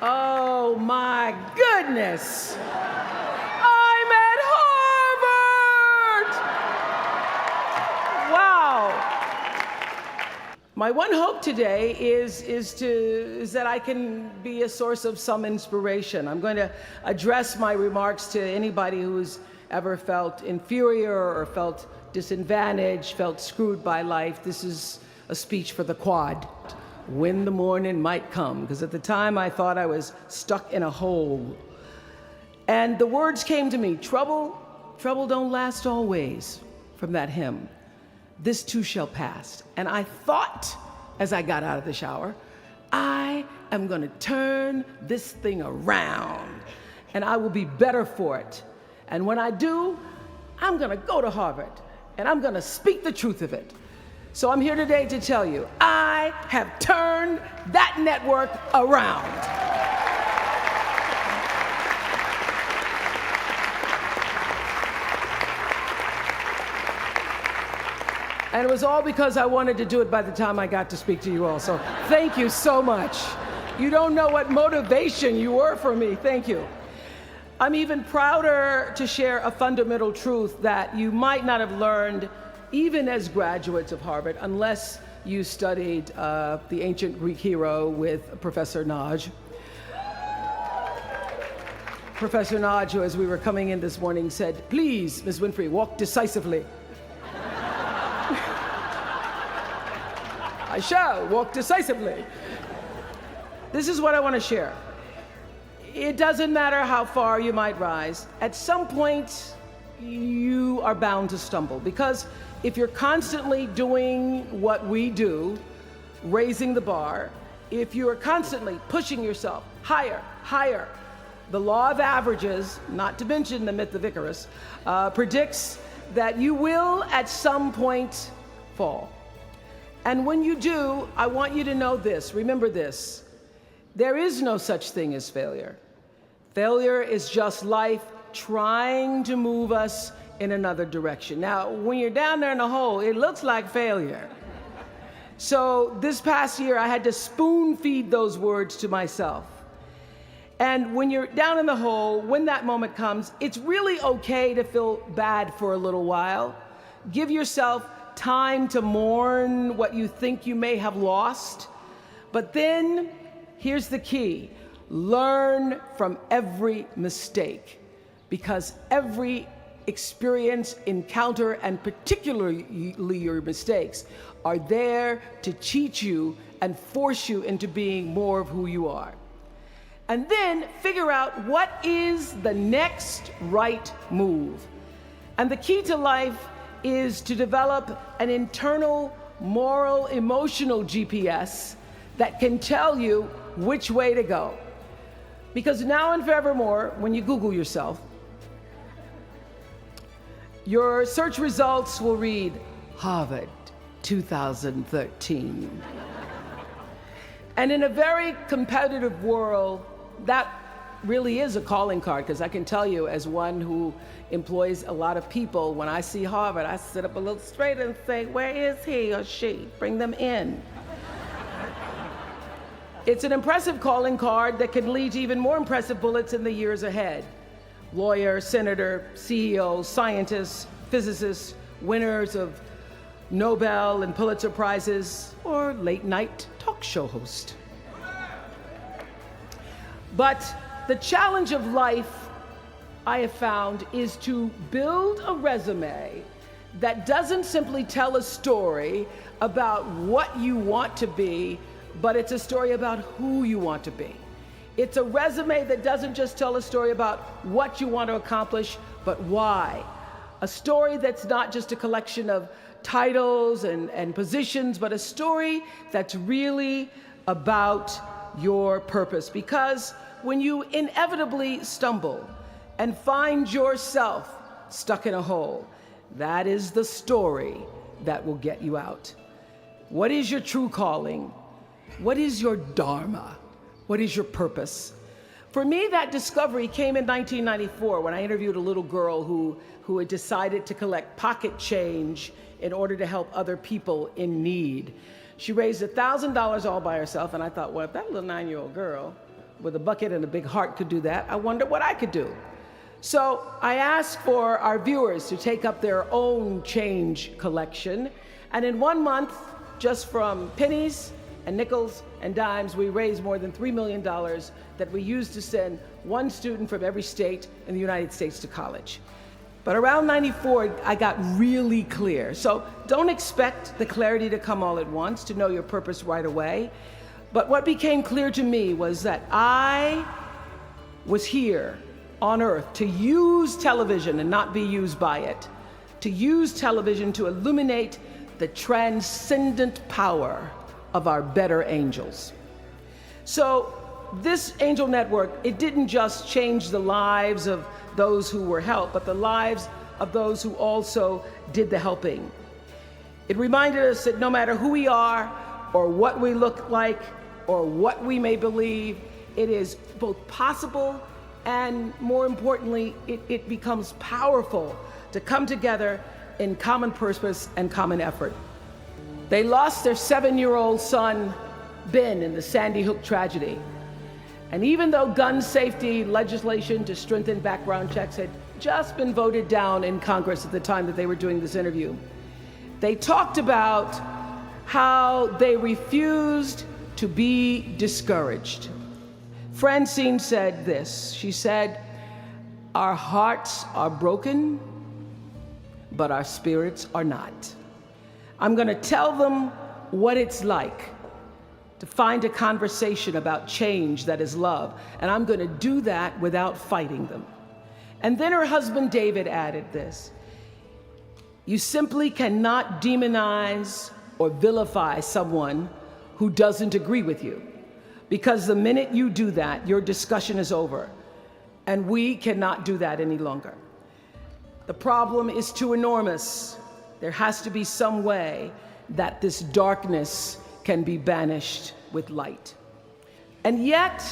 Oh my goodness! I'm at Harvard! Wow. My one hope today is that I can be a source of some inspiration. I'm going to address my remarks to anybody who's ever felt inferior or felt disadvantaged, felt screwed by life. This is a speech for the quad. When the morning might come, because at the time I thought I was stuck in a hole. And the words came to me, trouble don't last always, from that hymn. This too shall pass. And I thought, as I got out of the shower, I am gonna turn this thing around, and I will be better for it. And when I do, I'm gonna go to Harvard, and I'm gonna speak the truth of it. So I'm here today to tell you, I have turned that network around. And it was all because I wanted to do it by the time I got to speak to you all. So thank you so much. You don't know what motivation you were for me. Thank you. I'm even prouder to share a fundamental truth that you might not have learned even as graduates of Harvard, unless you studied the ancient Greek hero with Professor Naj. Professor Naj, who as we were coming in this morning said, "Please, Ms. Winfrey, walk decisively." I shall walk decisively. This is what I want to share. It doesn't matter how far you might rise. At some point, you are bound to stumble, because if you're constantly doing what we do, raising the bar, if you are constantly pushing yourself higher, the law of averages, not to mention the myth of Icarus, predicts that you will at some point fall. And when you do, I want you to know this, remember this, there is no such thing as failure. Failure is just life trying to move us in another direction. Now, when you're down there in the hole, it looks like failure. So this past year, I had to spoon feed those words to myself. And when you're down in the hole, when that moment comes, it's really okay to feel bad for a little while. Give yourself time to mourn what you think you may have lost. But then, here's the key. Learn from every mistake, because every experience, encounter, and particularly your mistakes are there to teach you and force you into being more of who you are. And then figure out what is the next right move. And the key to life is to develop an internal, moral, emotional GPS that can tell you which way to go. Because now and forevermore, when you Google yourself, your search results will read, Harvard 2013. And in a very competitive world, that really is a calling card, because I can tell you, as one who employs a lot of people, when I see Harvard, I sit up a little straighter and say, where is he or she? Bring them in. It's an impressive calling card that can lead to even more impressive bullets in the years ahead. Lawyer, senator, CEO, scientists, physicists, winners of Nobel and Pulitzer Prizes, or late night talk show host. But the challenge of life, I have found, is to build a resume that doesn't simply tell a story about what you want to be, but it's a story about who you want to be. It's a resume that doesn't just tell a story about what you want to accomplish, but why. A story that's not just a collection of titles and positions, but a story that's really about your purpose. Because when you inevitably stumble and find yourself stuck in a hole, that is the story that will get you out. What is your true calling? What is your dharma? What is your purpose? For me, that discovery came in 1994 when I interviewed a little girl who had decided to collect pocket change in order to help other people in need. She raised $1,000 all by herself, and I thought, well, if that little 9-year-old girl with a bucket and a big heart could do that, I wonder what I could do. So I asked for our viewers to take up their own change collection. And in 1 month, just from pennies and nickels and dimes, we raised more than $3 million that we used to send one student from every state in the United States to college. But around 94, I got really clear. So don't expect the clarity to come all at once, to know your purpose right away. But what became clear to me was that I was here on earth to use television and not be used by it, to use television to illuminate the transcendent power of our better angels. So this angel network, it didn't just change the lives of those who were helped, but the lives of those who also did the helping. It reminded us that no matter who we are or what we look like or what we may believe, it is both possible and, more importantly, it becomes powerful to come together in common purpose and common effort. They lost their 7-year-old son, Ben, in the Sandy Hook tragedy. And even though gun safety legislation to strengthen background checks had just been voted down in Congress at the time that they were doing this interview, they talked about how they refused to be discouraged. Francine said this. She said, "Our hearts are broken, but our spirits are not." I'm going to tell them what it's like to find a conversation about change that is love, and I'm going to do that without fighting them. And then her husband David added this: "You simply cannot demonize or vilify someone who doesn't agree with you, because the minute you do that, your discussion is over, and we cannot do that any longer. The problem is too enormous. There has to be some way that this darkness can be banished with light." And yet,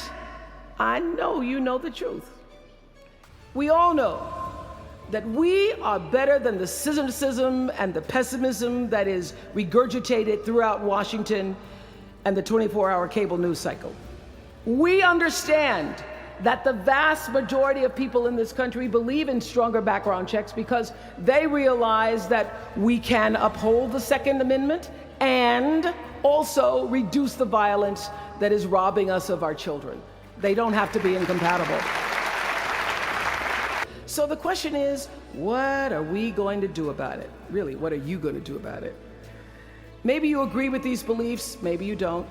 I know you know the truth. We all know that we are better than the cynicism and the pessimism that is regurgitated throughout Washington and the 24-hour cable news cycle. We understand that the vast majority of people in this country believe in stronger background checks because they realize that we can uphold the Second Amendment and also reduce the violence that is robbing us of our children. They don't have to be incompatible. So the question is, what are we going to do about it? Really, what are you going to do about it? Maybe you agree with these beliefs, maybe you don't.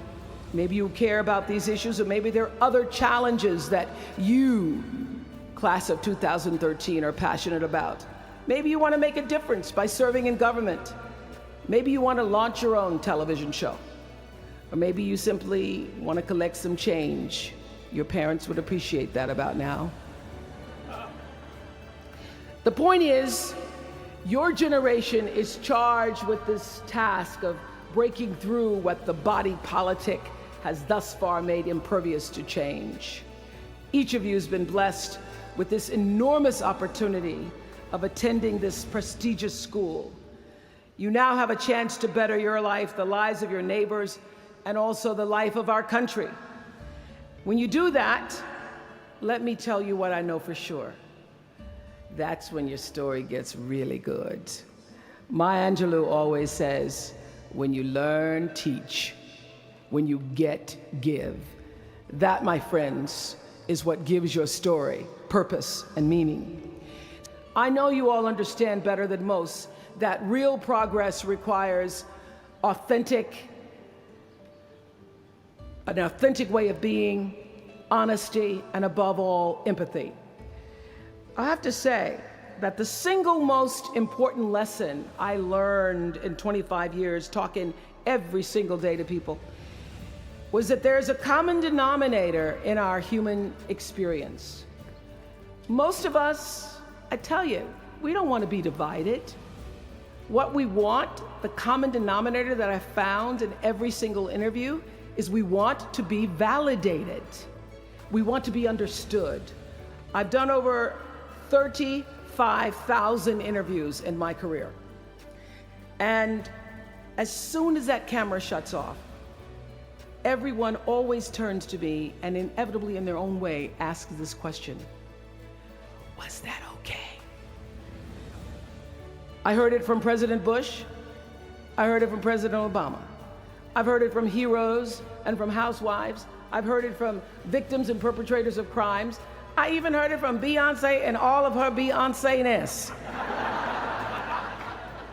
Maybe you care about these issues, or maybe there are other challenges that you, class of 2013, are passionate about. Maybe you want to make a difference by serving in government. Maybe you want to launch your own television show. Or maybe you simply want to collect some change. Your parents would appreciate that about now. The point is, your generation is charged with this task of breaking through what the body politic has thus far made impervious to change. Each of you has been blessed with this enormous opportunity of attending this prestigious school. You now have a chance to better your life, the lives of your neighbors, and also the life of our country. When you do that, let me tell you what I know for sure. That's when your story gets really good. Maya Angelou always says, when you learn, teach. When you get, give. That, my friends, is what gives your story purpose and meaning. I know you all understand better than most that real progress requires an authentic way of being, honesty, and above all, empathy. I have to say that the single most important lesson I learned in 25 years talking every single day to people was that there's a common denominator in our human experience. Most of us, I tell you, we don't want to be divided. What we want, the common denominator that I found in every single interview, is we want to be validated. We want to be understood. I've done over 35,000 interviews in my career. And as soon as that camera shuts off, everyone always turns to me and inevitably in their own way asks this question: was that okay? I heard it from President Bush. I heard it from President Obama. I've heard it from heroes and from housewives. I've heard it from victims and perpetrators of crimes. I even heard it from Beyonce and all of her Beyonce-ness.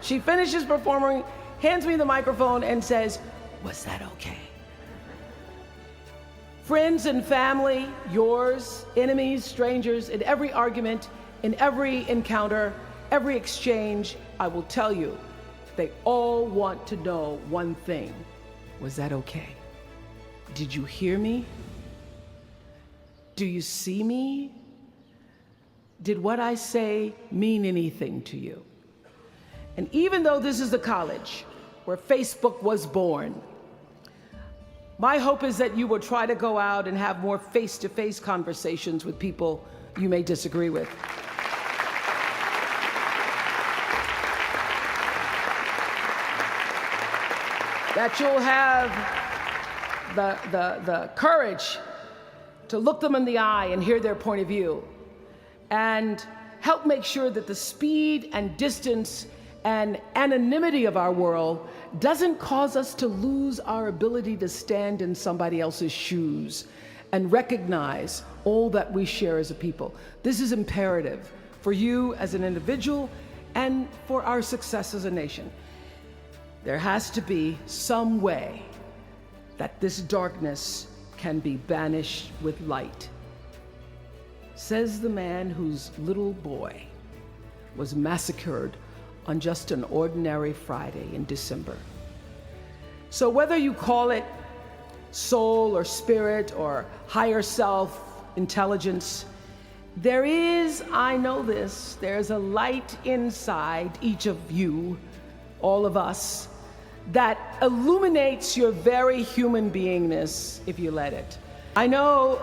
She finishes performing, hands me the microphone and says, "Was that okay?" Friends and family, yours, enemies, strangers, in every argument, in every encounter, every exchange, I will tell you, they all want to know one thing: was that okay? Did you hear me? Do you see me? Did what I say mean anything to you? And even though this is the college where Facebook was born, my hope is that you will try to go out and have more face-to-face conversations with people you may disagree with. That you'll have the courage to look them in the eye and hear their point of view, and help make sure that the speed and distance and anonymity of our world doesn't cause us to lose our ability to stand in somebody else's shoes and recognize all that we share as a people. This is imperative for you as an individual and for our success as a nation. There has to be some way that this darkness can be banished with light. Says the man whose little boy was massacred on just an ordinary Friday in December. So whether you call it soul or spirit or higher self, intelligence, there is, I know this, there's a light inside each of you, all of us, that illuminates your very human beingness if you let it. I know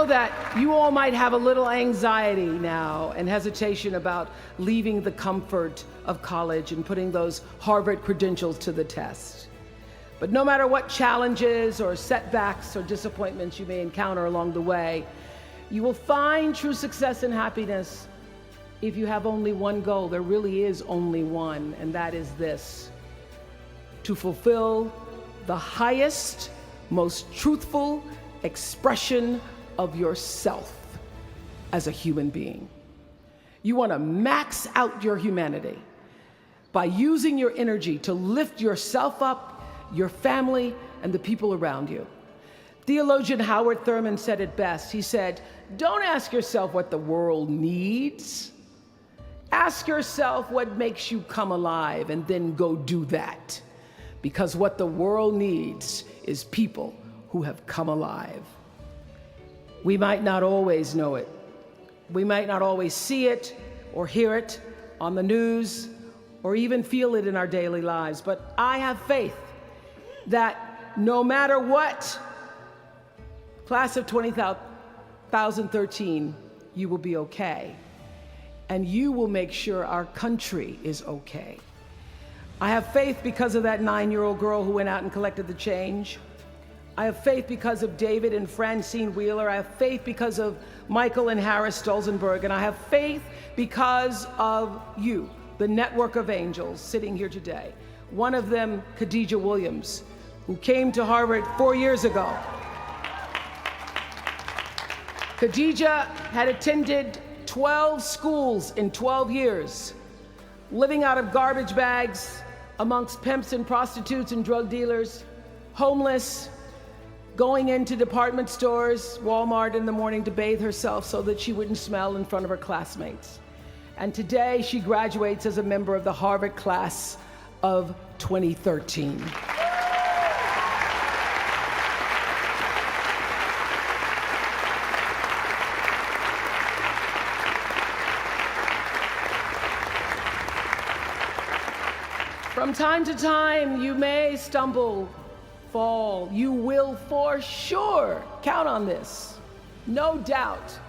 that you all might have a little anxiety now and hesitation about leaving the comfort of college and putting those Harvard credentials to the test. But no matter what challenges or setbacks or disappointments you may encounter along the way, you will find true success and happiness if you have only one goal. There really is only one, and that is this: to fulfill the highest, most truthful expression of yourself as a human being. You want to max out your humanity by using your energy to lift yourself up, your family, and the people around you. Theologian Howard Thurman said it best. He said, "Don't ask yourself what the world needs. Ask yourself what makes you come alive, and then go do that. Because what the world needs is people who have come alive." We might not always know it. We might not always see it or hear it on the news or even feel it in our daily lives, but I have faith that no matter what, class of 2013, you will be okay. And you will make sure our country is okay. I have faith because of that 9-year-old girl who went out and collected the change. I have faith because of David and Francine Wheeler. I have faith because of Michael and Harris Stolzenberg. And I have faith because of you, the network of angels sitting here today. One of them, Khadijah Williams, who came to Harvard 4 years ago. Khadijah had attended 12 schools in 12 years, living out of garbage bags amongst pimps and prostitutes and drug dealers, homeless, going into department stores, Walmart in the morning to bathe herself so that she wouldn't smell in front of her classmates. And today she graduates as a member of the Harvard class of 2013. From time to time, you may stumble, fall. You will for sure, count on this. No doubt,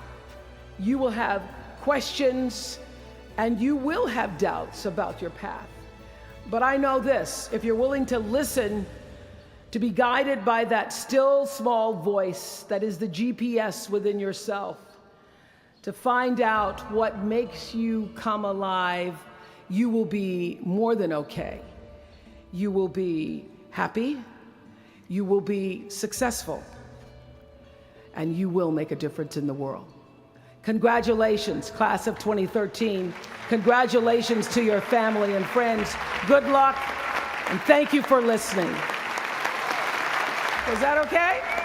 you will have questions and you will have doubts about your path. But I know this, if you're willing to listen, to be guided by that still small voice that is the GPS within yourself, to find out what makes you come alive, you will be more than okay. You will be happy, you will be successful, and you will make a difference in the world. Congratulations, class of 2013. Congratulations to your family and friends. Good luck, and thank you for listening. Was that okay?